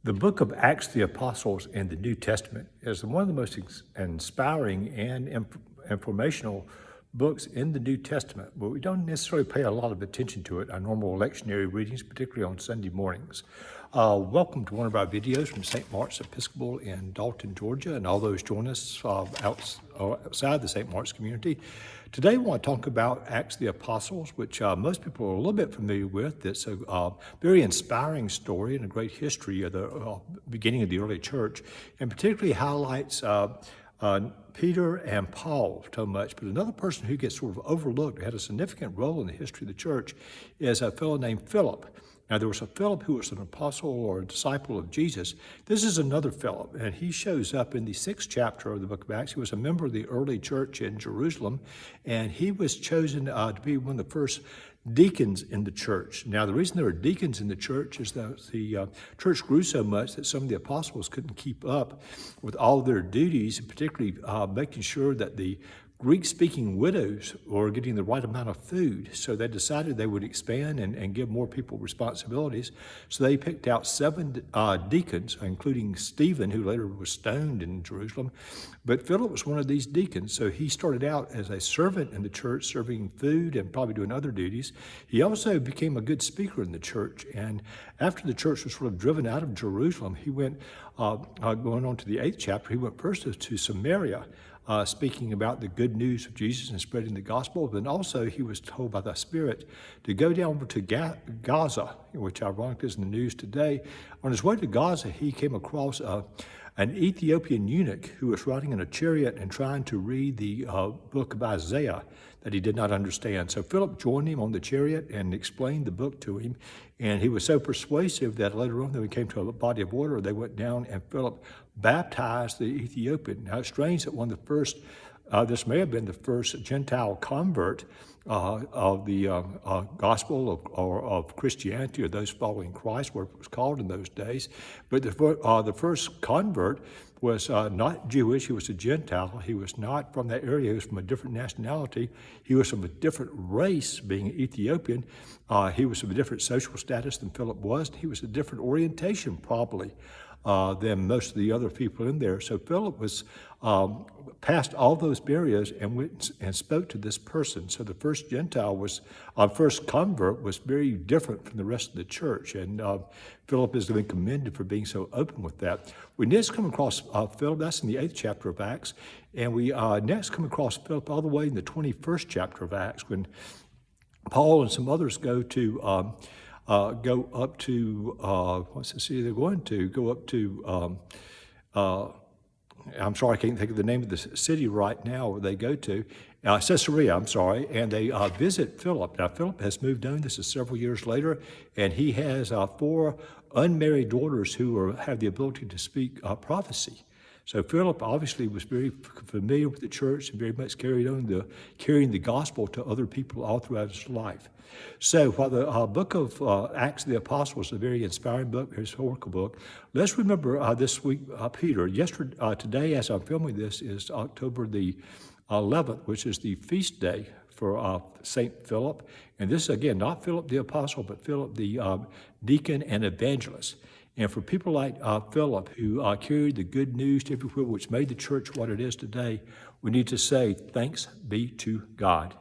The book of Acts of the Apostles in the New Testament is one of the most inspiring and informational books in the New Testament, but we don't necessarily pay a lot of attention to it on normal lectionary readings, particularly on Sunday mornings. Welcome to one of our videos from St. Mark's Episcopal in Dalton, Georgia, and all those join us outside the St. Mark's community. Today, we want to talk about Acts of the Apostles, which most people are a little bit familiar with. It's a very inspiring story and a great history of the beginning of the early church, and particularly highlights Peter and Paul so much. But another person who gets sort of overlooked, who had a significant role in the history of the church, is a fellow named Philip. Now, there was a Philip who was an apostle or a disciple of Jesus. This is another Philip, and he shows up in the 6th chapter of the book of Acts. He was a member of the early church in Jerusalem, and he was chosen to be one of the first deacons in the church. Now, the reason there were deacons in the church is that the church grew so much that some of the apostles couldn't keep up with all their duties, and particularly making sure that the Greek-speaking widows were getting the right amount of food. So they decided they would expand and give more people responsibilities. So they picked out 7 deacons, including Stephen, who later was stoned in Jerusalem. But Philip was one of these deacons. So he started out as a servant in the church, serving food and probably doing other duties. He also became a good speaker in the church. And after the church was sort of driven out of Jerusalem, he went, going on to the 8th chapter, he went first to Samaria, speaking about the good news of Jesus and spreading the gospel. But also he was told by the Spirit to go down over to Gaza, which ironically is in the news today. On his way to Gaza, he came across an Ethiopian eunuch who was riding in a chariot and trying to read the book of Isaiah that he did not understand. So Philip joined him on the chariot and explained the book to him. And he was so persuasive that later on, when we came to a body of water, they went down and Philip baptized the Ethiopian. Now, it's strange that one of the first, this may have been the first Gentile convert of the gospel of Christianity, or those following Christ, what it was called in those days. But the first convert was not Jewish. He was a Gentile. He was not from that area. He was from a different nationality. He was from a different race, being Ethiopian. He was of a different social status than Philip was. He was a different orientation, probably, than most of the other people in there. So Philip was past all those barriers and went and spoke to this person. So the first first convert was very different from the rest of the church. And Philip has been commended for being so open with that. We next come across Philip, that's in the 8th chapter of Acts. And we next come across Philip all the way in the 21st chapter of Acts, when Paul and some others go up to, what's the city they're going to? Go up to, I'm sorry, I can't think of the name of the city right now where they go to. Caesarea, I'm sorry, and they visit Philip. Now, Philip has moved on. This is several years later, and he has 4 unmarried daughters who have the ability to speak prophecy. So Philip obviously was very familiar with the church and very much carrying the gospel to other people all throughout his life. So while the book of Acts of the Apostles is a very inspiring book, a historical book, let's remember this week Peter. Today, as I'm filming this, is October the 11th, which is the feast day for St. Philip. And this is, again, not Philip the Apostle, but Philip the deacon and evangelist. And for people like Philip, who carried the good news to everywhere, which made the church what it is today, we need to say, thanks be to God.